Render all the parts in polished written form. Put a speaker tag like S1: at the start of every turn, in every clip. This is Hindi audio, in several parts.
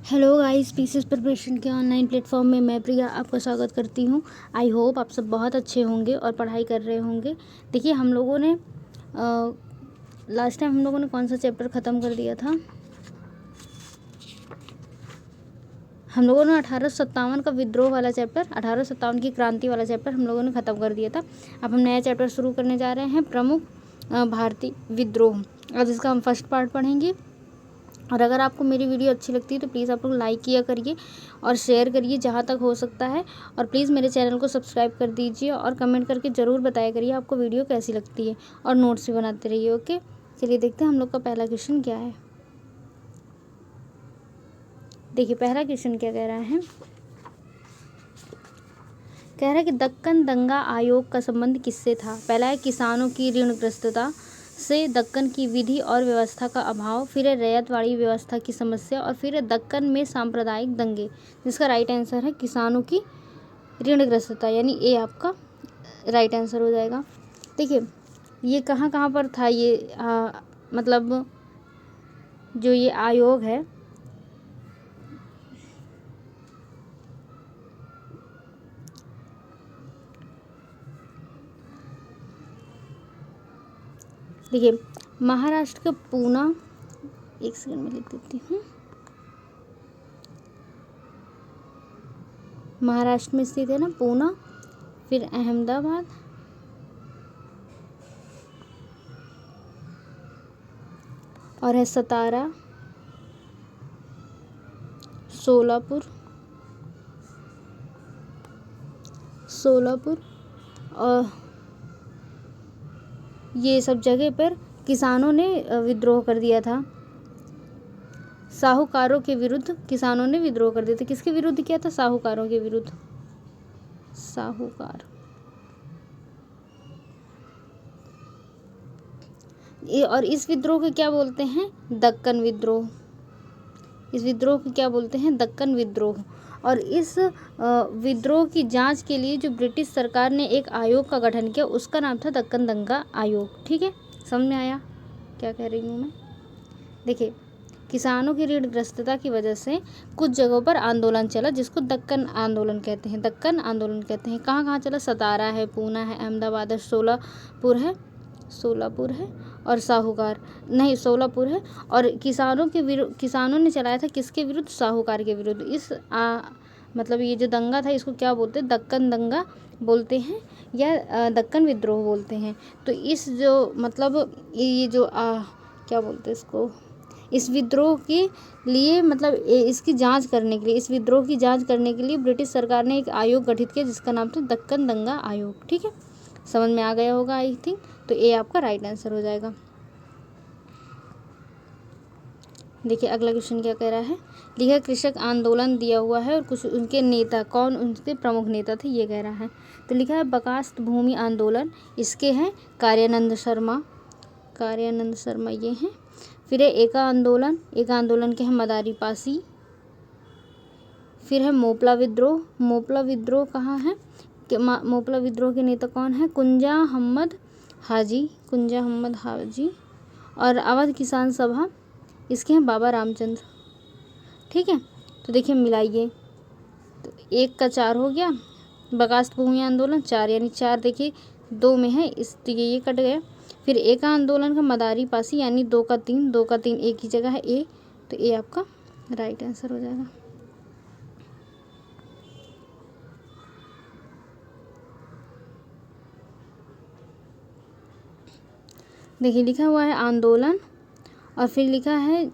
S1: हेलो गाइस, पीसीएस प्रिपरेशन के ऑनलाइन प्लेटफॉर्म में मैं प्रिया आपका स्वागत करती हूँ। आई होप आप सब बहुत अच्छे होंगे और पढ़ाई कर रहे होंगे। देखिए, हम लोगों ने लास्ट टाइम हम लोगों ने कौन सा चैप्टर ख़त्म कर दिया था। हम लोगों ने 1857 का विद्रोह वाला चैप्टर, 1857 की क्रांति वाला चैप्टर हम लोगों ने ख़त्म कर दिया था। अब हम नया चैप्टर शुरू करने जा रहे हैं, प्रमुख भारतीय विद्रोह। आज इसका हम फर्स्ट पार्ट पढ़ेंगे। और अगर आपको मेरी वीडियो अच्छी लगती है तो प्लीज़ आप लोग लाइक किया करिए और शेयर करिए जहाँ तक हो सकता है। और प्लीज़ मेरे चैनल को सब्सक्राइब कर दीजिए और कमेंट करके ज़रूर बताया करिए आपको वीडियो कैसी लगती है, और नोट्स भी बनाते रहिए। ओके, चलिए देखते हैं हम लोग का पहला क्वेश्चन क्या है। देखिए, पहला क्वेश्चन क्या कह रहा है। कह रहा है कि दक्कन दंगा आयोग का संबंध किससे था। पहला है किसानों की ऋणग्रस्तता से, दक्कन की विधि और व्यवस्था का अभाव, फिर है रैयतवाड़ी व्यवस्था की समस्या, और फिर है दक्कन में सांप्रदायिक दंगे। जिसका राइट आंसर है किसानों की ऋणग्रस्तता, यानी ए आपका राइट आंसर हो जाएगा। देखिए, ये कहाँ कहाँ पर था ये मतलब जो ये आयोग है, देखिए महाराष्ट्र का पूना, एक सेकंड में लिख देती हूँ। महाराष्ट्र में स्थित है ना पूना, फिर अहमदाबाद, और है सतारा, सोलापुर और ये सब जगह पर किसानों ने विद्रोह कर दिया था। साहूकारों के विरुद्ध किसानों ने विद्रोह कर दिया था। किसके विरुद्ध किया था? साहूकारों के विरुद्ध। साहूकार, और इस विद्रोह को क्या बोलते हैं? दक्कन विद्रोह। इस विद्रोह को क्या बोलते हैं? दक्कन विद्रोह। और इस विद्रोह की जांच के लिए जो ब्रिटिश सरकार ने एक आयोग का गठन किया, उसका नाम था दक्कन दंगा आयोग। ठीक है, समझ में आया क्या कह रही हूँ मैं? देखिए, किसानों की ऋणग्रस्तता की वजह से कुछ जगहों पर आंदोलन चला, जिसको दक्कन आंदोलन कहते हैं। दक्कन आंदोलन कहते हैं। कहाँ कहाँ चला? सतारा है, पूना है, अहमदाबाद है, सोलापुर है और साहूकार नहीं, सोलापुर है। और किसानों ने चलाया था किसके विरुद्ध? साहूकार के विरुद्ध। इस मतलब ये जो दंगा था, इसको क्या बोलते हैं? दक्कन दंगा बोलते हैं, या दक्कन विद्रोह बोलते हैं। तो इस जो मतलब ये जो क्या बोलते हैं इसको, इस विद्रोह के लिए मतलब इसकी जांच करने के लिए, इस विद्रोह की जांच करने के लिए ब्रिटिश सरकार ने एक आयोग गठित किया, जिसका नाम था दक्कन दंगा आयोग। ठीक है, समझ में आ गया होगा आई थिंक। तो ए आपका राइट आंसर हो जाएगा। देखिए, अगला क्वेश्चन क्या कह रहा है। लिखा कृषक आंदोलन दिया हुआ है और कुछ उनके नेता, कौन उनके प्रमुख नेता थे, ये कह रहा है। तो लिखा है बकास्त भूमि आंदोलन, इसके हैं कार्यानंद शर्मा ये हैं। फिर है एका आंदोलन के हैं मदारी पासी। फिर है मोपला विद्रोह कहाँ है? मोपला विद्रोह के नेता कौन है? कुंजा अहमद हाजी। और अवध किसान सभा, इसके हैं बाबा रामचंद्र। ठीक है, तो देखिए मिलाइए, तो 1 का 4 हो गया। बकास्त भूमि आंदोलन 4, यानी 4 देखिए 2 में है, इस ये कट गया। फिर एक आंदोलन का मदारी पासी, यानी 2 का 3 एक ही जगह है ए, तो ए आपका राइट आंसर हो जाएगा। देखिए, लिखा हुआ है आंदोलन, और फिर लिखा है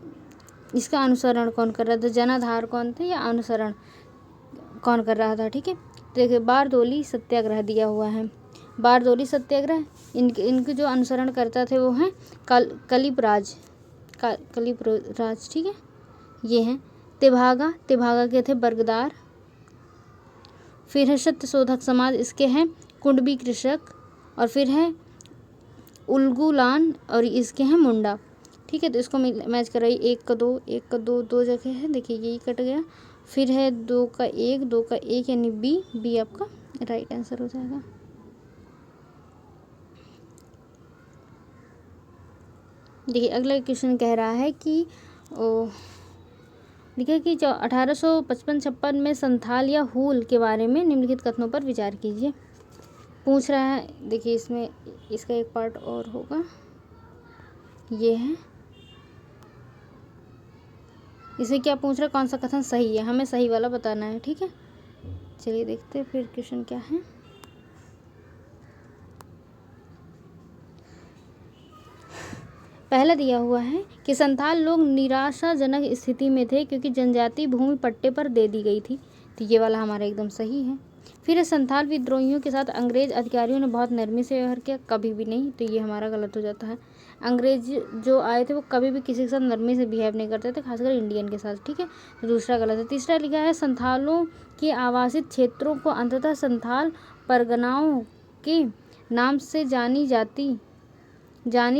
S1: इसका अनुसरण कौन कर रहा था, जनाधार कौन थे या अनुसरण कौन कर रहा था। ठीक है, देखिए बारदोली सत्याग्रह दिया हुआ है। बारदोली सत्याग्रह, इनके जो अनुसरण करता थे वो हैं कलिप राज। ठीक है, ये हैं तेभागा के थे बरगदार। फिर है सत्यशोधक समाज, इसके हैं कुंडबी कृषक। और फिर है उलगुलान, और इसके हैं मुंडा। ठीक है, तो इसको मैच कराइए। 1 का 2 दो जगह है, देखिए यही कट गया। फिर है 2 का 1 यानी बी आपका राइट आंसर हो जाएगा। देखिए, अगला क्वेश्चन कह रहा है कि लिखा है कि 1855-56 में संथाल या हूल के बारे में निम्नलिखित कथनों पर विचार कीजिए। पूछ रहा है, देखिए इसमें इसका एक पार्ट और होगा, ये है, इसे क्या पूछ रहा है, कौन सा कथन सही है, हमें सही वाला बताना है। ठीक है, चलिए देखते हैं फिर क्वेश्चन क्या है। पहला दिया हुआ है कि संथाल लोग निराशाजनक स्थिति में थे क्योंकि जनजाति भूमि पट्टे पर दे दी गई थी, तो ये वाला हमारा एकदम सही है। फिर संथाल विद्रोहियों के साथ अंग्रेज अधिकारियों ने बहुत नरमी से व्यवहार किया, कभी भी नहीं, तो ये हमारा गलत हो जाता है। अंग्रेज जो आए थे वो कभी भी किसी के साथ नरमी से बिहेव नहीं करते थे, खासकर इंडियन के साथ। ठीक है, तो दूसरा गलत है। तीसरा लिखा है संथालों के आवासित क्षेत्रों को अंततः संथाल परगनाओं के नाम से जानी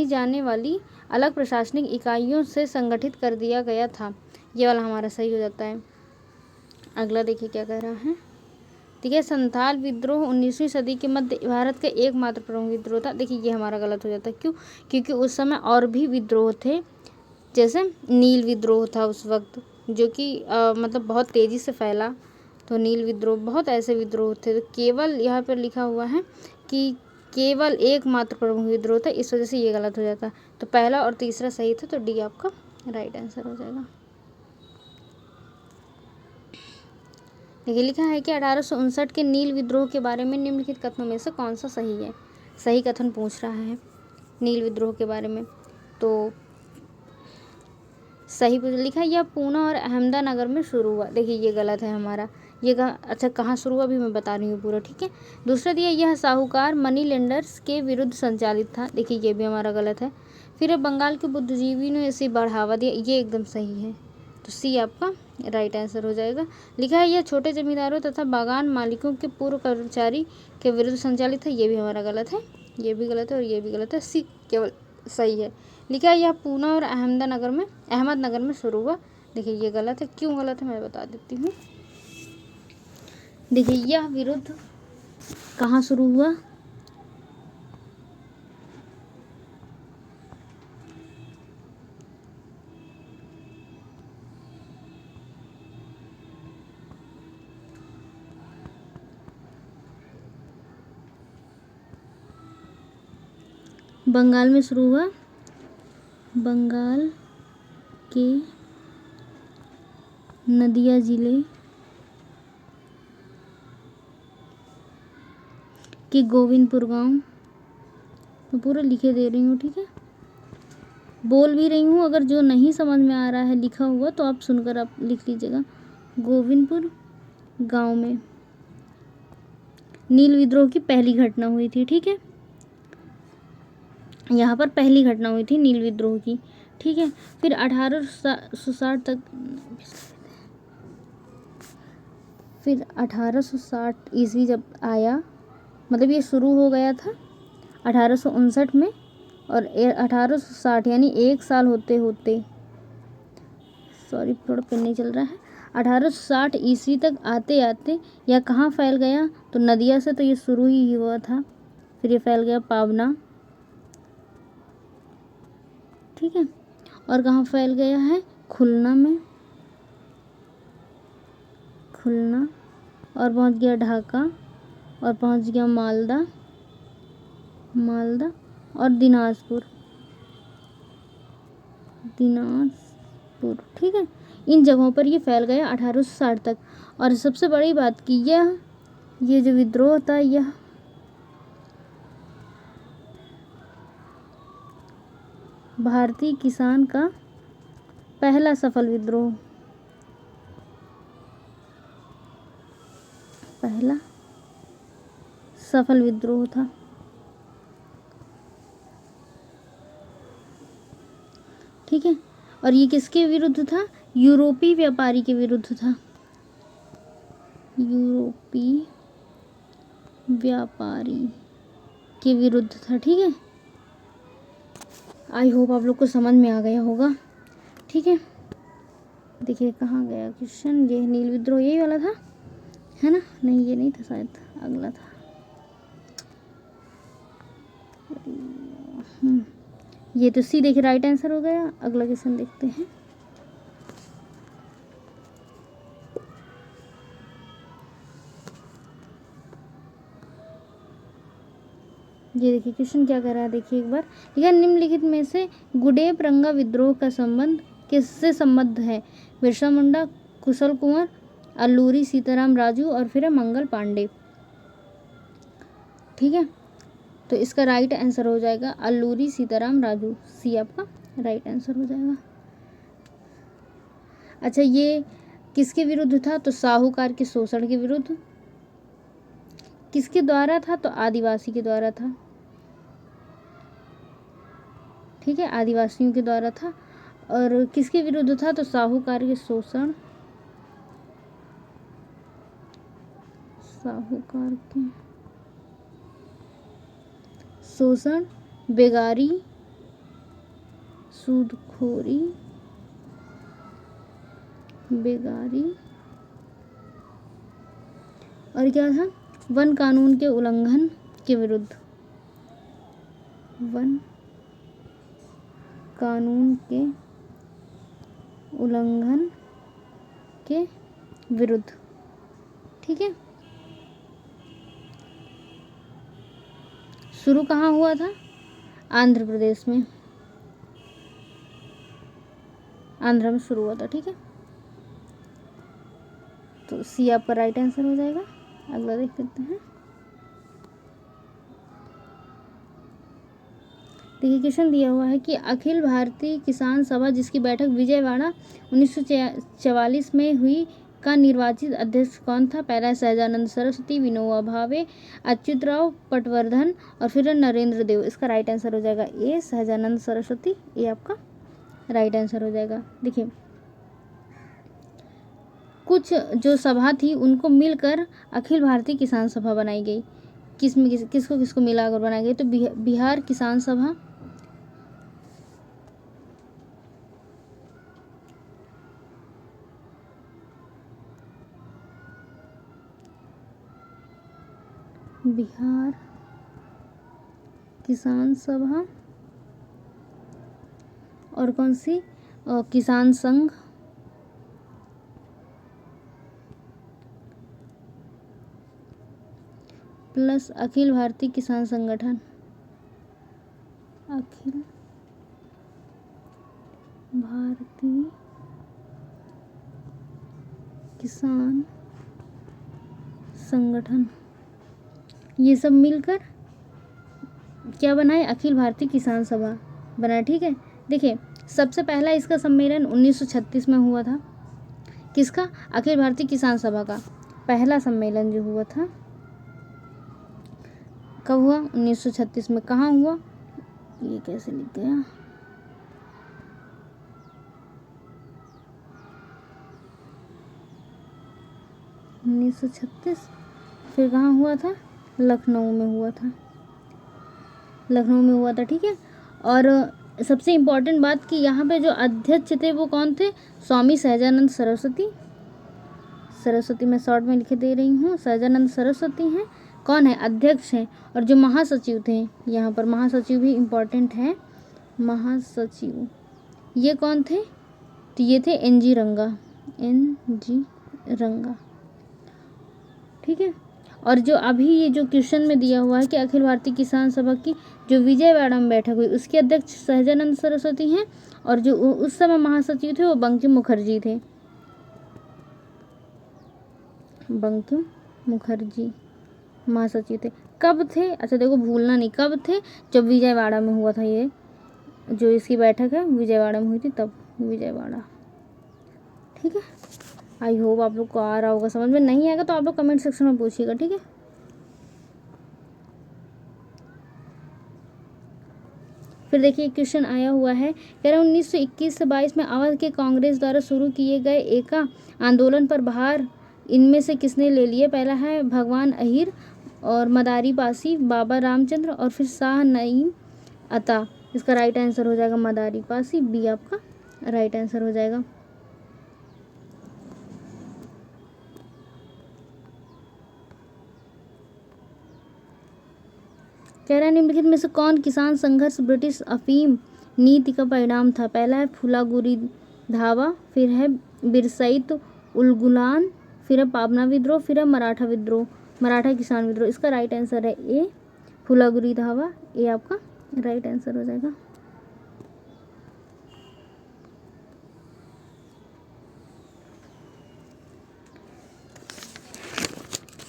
S1: जाने वाली अलग प्रशासनिक इकाइयों से संगठित कर दिया गया था, ये वाला हमारा सही हो जाता है। अगला देखिए क्या कह रहा है। ठीक है, संथाल विद्रोह 19वीं सदी के मध्य भारत का एकमात्र प्रमुख विद्रोह था। देखिए ये हमारा गलत हो जाता है, क्यों? क्योंकि उस समय और भी विद्रोह थे, जैसे नील विद्रोह था उस वक्त, जो कि मतलब बहुत तेज़ी से फैला, तो नील विद्रोह, बहुत ऐसे विद्रोह थे। तो केवल यहाँ पर लिखा हुआ है कि केवल एकमात्र प्रमुख विद्रोह था, इस वजह से ये गलत हो जाता है। तो पहला और तीसरा सही था, तो डी आपका राइट आंसर हो जाएगा। देखिए लिखा है कि 1859 के नील विद्रोह के बारे में निम्नलिखित कथनों में से कौन सा सही है। सही कथन पूछ रहा है नील विद्रोह के बारे में, तो सही लिखा है यह पूना और अहमदानगर में शुरू हुआ। देखिए ये गलत है हमारा, ये अच्छा कहाँ शुरू हुआ अभी मैं बता रही हूँ पूरा। ठीक है, दूसरा दिया यह साहूकार मनी लेंडर्स के विरुद्ध संचालित था। देखिए ये भी हमारा गलत है। फिर बंगाल के बुद्धिजीवी ने इसे बढ़ावा दिया, ये एकदम सही है, तो सी आपका राइट आंसर हो जाएगा। लिखा है यह छोटे जमींदारों तथा बागान मालिकों के पूर्व कर्मचारी के विरुद्ध संचालित है, ये भी हमारा गलत है, ये भी गलत है और ये भी गलत है, सी केवल सही है। लिखा है यह पूना और अहमदनगर में शुरू हुआ। देखिए ये गलत है, क्यों गलत है मैं बता देती हूँ। देखिए यह विरुद्ध कहाँ शुरू हुआ, बंगाल में शुरू हुआ, बंगाल के नदिया जिले के गोविंदपुर गांव, मैं पूरा लिखे दे रही हूँ। ठीक है, बोल भी रही हूँ, अगर जो नहीं समझ में आ रहा है लिखा हुआ तो आप सुनकर आप लिख लीजिएगा। गोविंदपुर गांव में नील विद्रोह की पहली घटना हुई थी। ठीक है, यहाँ पर पहली घटना हुई थी नील विद्रोह की। ठीक है, फिर 1860 तक, फिर 1860 ईस्वी जब आया, मतलब ये शुरू हो गया था 1859 में, और 1860 यानी एक साल होते होते, सॉरी थोड़ा पेन नहीं चल रहा है, 1860 ईस्वी तक आते आते यह कहाँ फैल गया, तो नदिया से तो ये शुरू ही हुआ था, फिर ये फैल गया पावना। ठीक है, और कहाँ फैल गया है, खुलना में, खुलना, और पहुँच गया ढाका, और पहुँच गया मालदा और दिनाजपुर। ठीक है, इन जगहों पर ये फैल गया 1860 तक। और सबसे बड़ी बात कि ये जो विद्रोह था, यह भारतीय किसान का पहला सफल विद्रोह, पहला सफल विद्रोह था। ठीक है, और ये किसके विरुद्ध था, यूरोपीय व्यापारी के विरुद्ध था, यूरोपीय व्यापारी के विरुद्ध था। ठीक है, आई होप आप लोग को समझ में आ गया होगा। ठीक है, देखिए कहाँ गया क्वेश्चन, ये नील विद्रोह यही वाला था, है ना? नहीं ये नहीं था, शायद अगला था। ये तो सी देखिए राइट आंसर हो गया। अगला क्वेश्चन देखते हैं। ये देखिए क्वेश्चन क्या कर रहा है, देखिए एक बार। ठीक है, निम्नलिखित में से गुडेप रंगा विद्रोह का संबंध किससे संबद्ध है? बिरसा मुंडा, कुशल कुंवर, अल्लूरी सीताराम राजू और फिर है मंगल पांडे। ठीक है, तो इसका राइट आंसर हो जाएगा अल्लूरी सीताराम राजू, सी आपका राइट आंसर हो जाएगा। अच्छा, ये किसके विरुद्ध था? तो साहूकार के शोषण के विरुद्ध। किसके द्वारा था? तो आदिवासी के द्वारा था। ठीक है, आदिवासियों के द्वारा था। और किसके विरुद्ध था? तो साहूकार के शोषण, साहूकार के शोषण, बेगारी, सूदखोरी, बेगारी और क्या था? वन कानून के उल्लंघन के विरुद्ध, वन कानून के उल्लंघन के विरुद्ध। ठीक है, शुरू कहाँ हुआ था? आंध्र प्रदेश में, आंध्र में शुरू हुआ था। ठीक है, तो सी आपका राइट आंसर हो जाएगा। अगला देख लेते हैं। देखिए क्वेश्चन दिया हुआ है कि अखिल भारतीय किसान सभा जिसकी बैठक विजयवाड़ा 1944 में हुई का निर्वाचित अध्यक्ष कौन था? पहला सहजानंद सरस्वती, विनोबा भावे, अच्युतराव पटवर्धन और फिर नरेंद्र देव। इसका राइट आंसर हो जाएगा ए सहजानंद सरस्वती, ये आपका राइट आंसर हो जाएगा। देखिए कुछ जो सभा थी उनको मिलकर अखिल भारतीय किसान सभा बनाई गई। किसको किसको मिलाकर बनाई गई? तो बिहार किसान सभा, बिहार किसान सभा और कौन सी? किसान संघ, प्लस अखिल भारतीय किसान संगठन, अखिल भारतीय किसान संगठन, ये सब मिलकर क्या बनाए? अखिल भारतीय किसान सभा बनाए। ठीक है, देखिए सबसे पहला इसका सम्मेलन 1936 में हुआ था। किसका? अखिल भारतीय किसान सभा का पहला सम्मेलन जो हुआ था कब हुआ? 1936 में। कहाँ हुआ? ये कैसे लिख गया? 1936। फिर कहाँ हुआ था? लखनऊ में हुआ था, लखनऊ में हुआ था। ठीक है, और सबसे इम्पोर्टेंट बात कि यहाँ पे जो अध्यक्ष थे वो कौन थे? स्वामी सहजानंद सरस्वती, सरस्वती मैं शॉर्ट में लिखे दे रही हूँ, सहजानंद सरस्वती हैं। कौन है? अध्यक्ष हैं। और जो महासचिव थे, यहाँ पर महासचिव भी इम्पोर्टेंट है, महासचिव ये कौन थे? तो ये थे NG रंगा, NG रंगा। ठीक है, और जो अभी ये जो क्वेश्चन में दिया हुआ है कि अखिल भारतीय किसान सभा की जो विजयवाड़ा में बैठक हुई उसके अध्यक्ष सहजानंद सरस्वती हैं और जो उस समय महासचिव थे वो बंकिम मुखर्जी थे, बंकिम मुखर्जी महासचिव थे। कब थे? अच्छा देखो भूलना नहीं, कब थे? जब विजयवाड़ा में हुआ था, ये जो इसकी बैठक है विजयवाड़ा में हुई थी, तब विजयवाड़ा। ठीक है, आई होप आप लोग को आ रहा होगा समझ में। नहीं आएगा तो आप लोग कमेंट सेक्शन में पूछिएगा। ठीक है, फिर देखिए क्वेश्चन आया हुआ है, कह रहा 1921 से 22 में अवध के कांग्रेस द्वारा शुरू किए गए एका आंदोलन पर भार इनमें से किसने ले लिए? पहला है भगवान अहिर और मदारी पासी, बाबा रामचंद्र और फिर शाह नईम अता। इसका राइट आंसर हो जाएगा मदारी पासी, बी आपका राइट आंसर हो जाएगा। कह रहा है निम्नलिखित में से कौन किसान संघर्ष ब्रिटिश अफीम नीति का परिणाम था? पहला है फुलागुरी धावा, फिर है बिरसैत उलगुलान, फिर है पाबना विद्रोह, फिर है मराठा विद्रोह, मराठा किसान विद्रोह। इसका राइट आंसर है ए फुलागुरी धावा, ये आपका राइट आंसर हो जाएगा।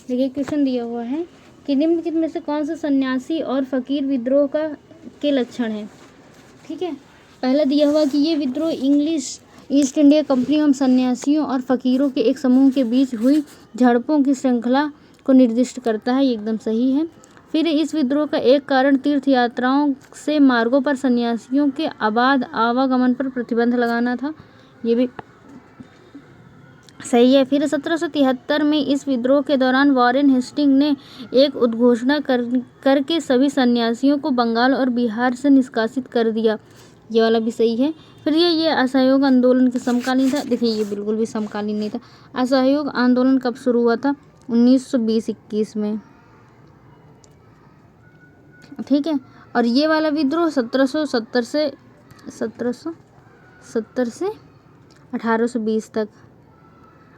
S1: देखिए क्वेश्चन दिया हुआ है कि निम्नलिखित में से कौन सा सन्यासी और फकीर विद्रोह के लक्षण है। ठीक है, पहला दिया हुआ कि ये विद्रोह इंग्लिश ईस्ट इंडिया कंपनी एवं सन्यासियों और फकीरों के एक समूह के बीच हुई झड़पों की श्रृंखला को निर्दिष्ट करता है, ये एकदम सही है। फिर इस विद्रोह का एक कारण तीर्थ यात्राओं से मार्गों पर सन्यासियों के अबाध आवागमन पर प्रतिबंध लगाना था, ये भी सही है। फिर 1773 में इस विद्रोह के दौरान वॉरेन हेस्टिंग ने एक उद्घोषणा करके सभी सन्यासियों को बंगाल और बिहार से निष्कासित कर दिया, ये वाला भी सही है। फिर ये असहयोग आंदोलन के समकालीन था। देखिए ये बिल्कुल भी समकालीन नहीं था। असहयोग आंदोलन कब शुरू हुआ था? 1920-21 में। ठीक है, और ये वाला विद्रोह 1770 से 1820 तक,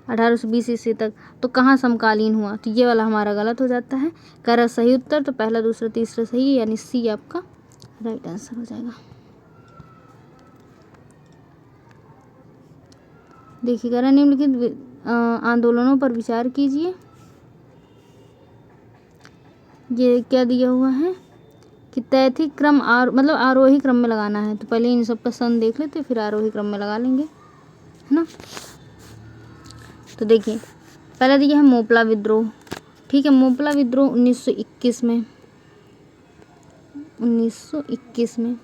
S1: 1820 ईस्वी तक। तो कहाँ समकालीन हुआ? तो ये वाला हमारा गलत हो जाता है। कर सही उत्तर तो पहला, दूसरा, तीसरा सही है, यानी सी आपका राइट आंसर हो जाएगा। देखिएगा, निम्नलिखित आंदोलनों पर विचार कीजिए। ये क्या दिया हुआ है कि तैथिक क्रम मतलब आरोही क्रम में लगाना है, तो पहले इन सब का सन देख लेते फिर आरोही क्रम में लगा लेंगे, है ना। तो देखिए पहला दिया है मोपला विद्रोह। ठीक है, मोपला विद्रोह 1921 में, 1921 में।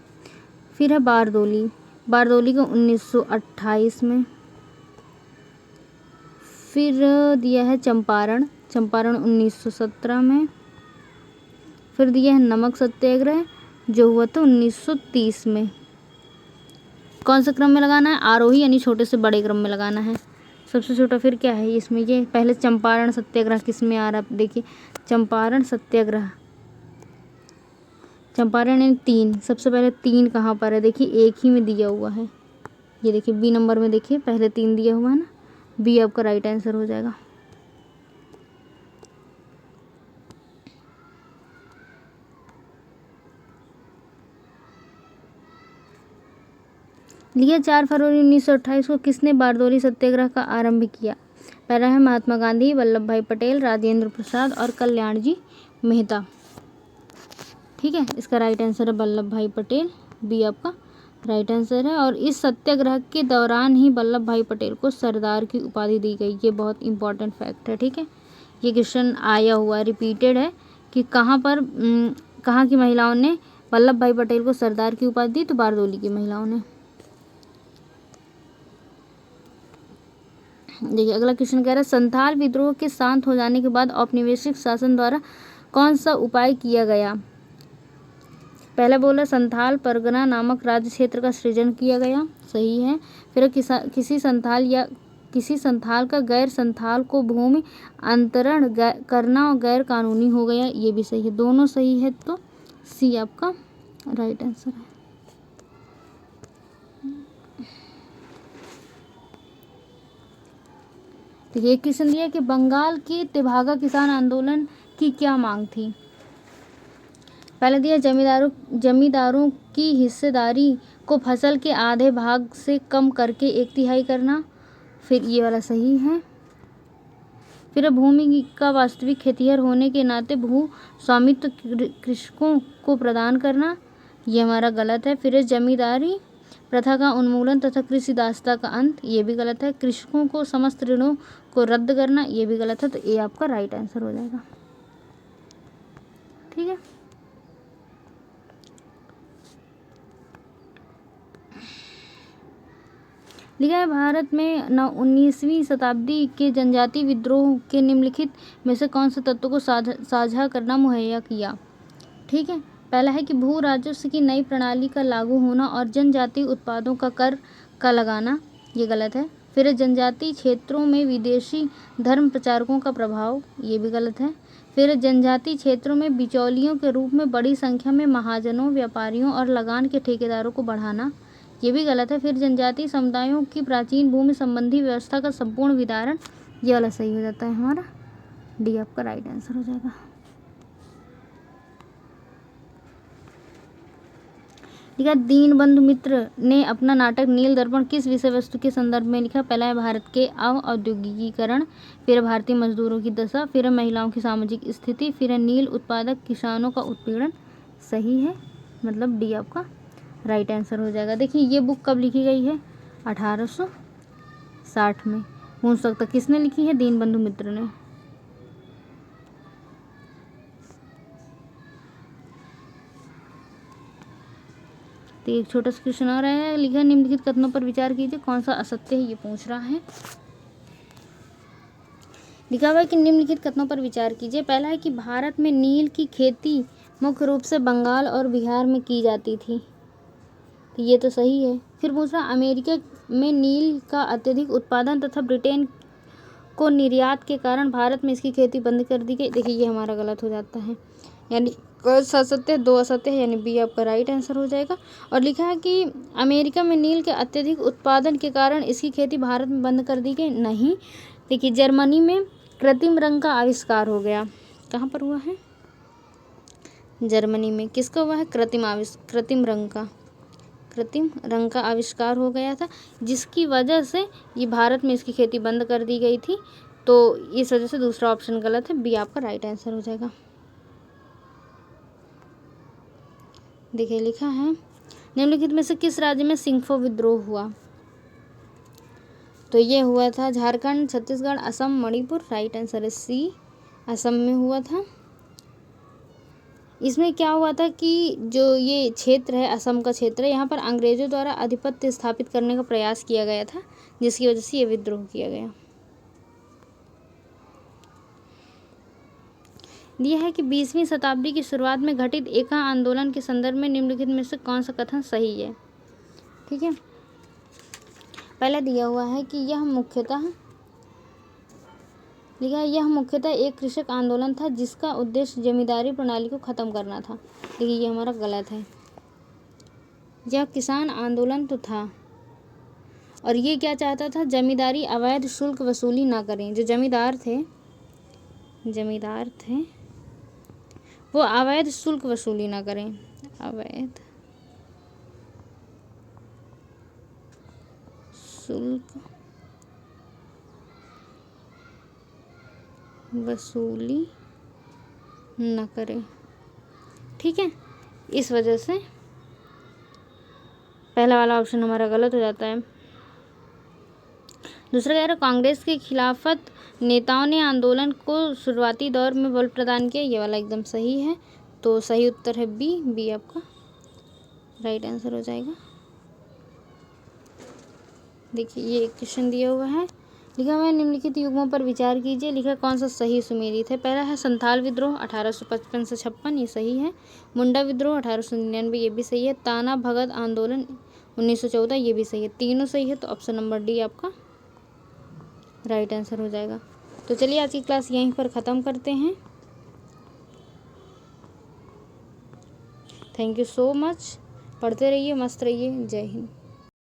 S1: फिर है बारदोली, बारदोली को 1928 में। फिर दिया है चंपारण, चंपारण 1917 में। फिर दिया है नमक सत्याग्रह जो हुआ था 1930 में। कौन सा क्रम में लगाना है? आरोही यानी छोटे से बड़े क्रम में लगाना है। सबसे छोटा फिर क्या है इसमें? ये पहले चंपारण सत्याग्रह किस में आ रहा है? देखिए चंपारण सत्याग्रह, चंपारण यानी 3, सबसे पहले 3 कहाँ पर है? देखिए एक ही में दिया हुआ है, ये देखिए बी नंबर में, देखिए पहले 3 दिया हुआ है ना, बी आपका राइट आंसर हो जाएगा। लिया 4 फरवरी 1928 को किसने बारदोली सत्याग्रह का आरंभ किया? पहला है महात्मा गांधी, वल्लभ भाई पटेल, राजेंद्र प्रसाद और कल्याण जी मेहता। ठीक है, इसका राइट आंसर है वल्लभ भाई पटेल, बी आपका राइट आंसर है। और इस सत्याग्रह के दौरान ही वल्लभ भाई पटेल को सरदार की उपाधि दी गई, ये बहुत इंपॉर्टेंट फैक्ट है। ठीक है, ये क्वेश्चन आया हुआ रिपीटेड है कि कहाँ की महिलाओं ने वल्लभ भाई पटेल को सरदार की उपाधि दी? तो बारदोली की महिलाओं ने। देखिए अगला क्वेश्चन कह रहा है संथाल विद्रोह के शांत हो जाने के बाद औपनिवेशिक शासन द्वारा कौन सा उपाय किया गया? पहला बोला संथाल परगना नामक राज्य क्षेत्र का सृजन किया गया, सही है। फिर किसी संथाल का गैर संथाल को भूमि अंतरण करना गैर कानूनी हो गया, ये भी सही है। दोनों सही है तो सी आपका राइट आंसर है। देखिए एक क्वेश्चन दिया कि बंगाल के तेभागा किसान आंदोलन की क्या मांग थी? पहले दिया जमींदारों की हिस्सेदारी को फसल के आधे भाग से कम करके 1/3 करना, फिर ये वाला सही है। फिर भूमि का वास्तविक खेतिहर होने के नाते भू स्वामित्व कृषकों को प्रदान करना, ये हमारा गलत है। फिर जमींदारी प्रथा का उन्मूलन तथा कृषि दासता का अंत, ये भी गलत है। कृषकों को समस्त ऋणों को रद्द करना, ये भी गलत है। तो ये आपका राइट आंसर हो जाएगा। ठीक है, लिखा है भारत में 19वीं शताब्दी के जनजातीय विद्रोह के निम्नलिखित में से कौन से तत्वों को साझा करना मुहैया किया? ठीक है, पहला है कि भू राजस्व की नई प्रणाली का लागू होना और जनजातीय उत्पादों का कर का लगाना, ये गलत है। फिर जनजातीय क्षेत्रों में विदेशी धर्म प्रचारकों का प्रभाव, ये भी गलत है। फिर जनजातीय क्षेत्रों में बिचौलियों के रूप में बड़ी संख्या में महाजनों, व्यापारियों और लगान के ठेकेदारों को बढ़ाना, ये भी गलत है। फिर जनजातीय समुदायों की प्राचीन भूमि संबंधी व्यवस्था का संपूर्ण विदारण, ये वाला सही हो जाता है हमारा, डी आपका राइट आंसर हो जाएगा। लिखा दीनबंधु मित्र ने अपना नाटक नील दर्पण किस विषय वस्तु के संदर्भ में लिखा? पहला है भारत के औद्योगिकीकरण, फिर है भारतीय मजदूरों की दशा, फिर है महिलाओं की सामाजिक स्थिति, फिर है नील उत्पादक किसानों का उत्पीड़न। सही है, मतलब डी आपका राइट आंसर हो जाएगा। देखिए ये बुक कब लिखी गई है? 1860 में। पूछ सकता किसने लिखी है? दीनबंधु मित्र ने। तो एक छोटा सा क्वेश्चन और है, लिखा निम्नलिखित कथनों पर विचार कीजिए, कौन सा असत्य है, ये पूछ रहा है। लिखा हुआ है कि निम्नलिखित कथनों पर विचार कीजिए। पहला है कि भारत में नील की खेती मुख्य रूप से बंगाल और बिहार में की जाती थी, तो ये तो सही है। फिर पूछ रहा अमेरिका में नील का अत्यधिक उत्पादन तथा ब्रिटेन को निर्यात के कारण भारत में इसकी खेती बंद कर दी गई। देखिए ये हमारा गलत हो जाता है, यानी असत्य, 2 असत्य है, यानी बी आपका राइट आंसर हो जाएगा। और लिखा है कि अमेरिका में नील के अत्यधिक उत्पादन के कारण इसकी खेती भारत में बंद कर दी गई। नहीं, देखिए जर्मनी में कृत्रिम रंग का आविष्कार हो गया। कहाँ पर हुआ है? जर्मनी में। किसका हुआ है? कृत्रिम रंग का आविष्कार हो गया था, जिसकी वजह से ये भारत में इसकी खेती बंद कर दी गई थी। तो इस वजह से दूसरा ऑप्शन गलत है, बी आपका राइट आंसर हो जाएगा। देखिए लिखा है निम्नलिखित में से किस राज्य में सिंगफो विद्रोह हुआ? तो ये हुआ था झारखंड, छत्तीसगढ़, असम, मणिपुर। राइट आंसर है सी, असम में हुआ था। इसमें क्या हुआ था कि जो ये क्षेत्र है, असम का क्षेत्र है, यहाँ पर अंग्रेजों द्वारा आधिपत्य स्थापित करने का प्रयास किया गया था, जिसकी वजह से ये विद्रोह किया गया। यह है कि 20वीं शताब्दी की शुरुआत में घटित एका आंदोलन के संदर्भ में निम्नलिखित में से कौन सा कथन सही है? ठीक है, पहले दिया हुआ है कि यह मुख्यतः एक कृषक आंदोलन था जिसका उद्देश्य जमींदारी प्रणाली को खत्म करना था। लेकिन ये हमारा गलत है, यह किसान आंदोलन तो था, और ये क्या चाहता था? जमींदारी अवैध शुल्क वसूली ना करें। जो जमींदार थे वो अवैध शुल्क वसूली ना करें, अवैध शुल्क वसूली न करें। ठीक है, इस वजह से पहला वाला ऑप्शन हमारा गलत हो जाता है। दूसरा कह रहा कांग्रेस के खिलाफत नेताओं ने आंदोलन को शुरुआती दौर में बल प्रदान किया। ये वाला एकदम सही है, तो सही उत्तर है बी आपका राइट आंसर हो जाएगा। देखिए ये एक क्वेश्चन दिया हुआ है, लिखा हुआ है निम्नलिखित युग्मों पर विचार कीजिए। लिखा कौन सा सही सुमेलित है? पहला है संथाल विद्रोह 1855 से 56, ये सही है। मुंडा विद्रोह 1899, ये भी सही है। ताना भगत आंदोलन 1914, ये भी सही है। तीनों सही है, तो ऑप्शन नंबर डी आपका राइट आंसर हो जाएगा। तो चलिए आज की क्लास यहीं पर ख़त्म करते हैं। थैंक यू सो मच, पढ़ते रहिए, मस्त रहिए, जय हिंद।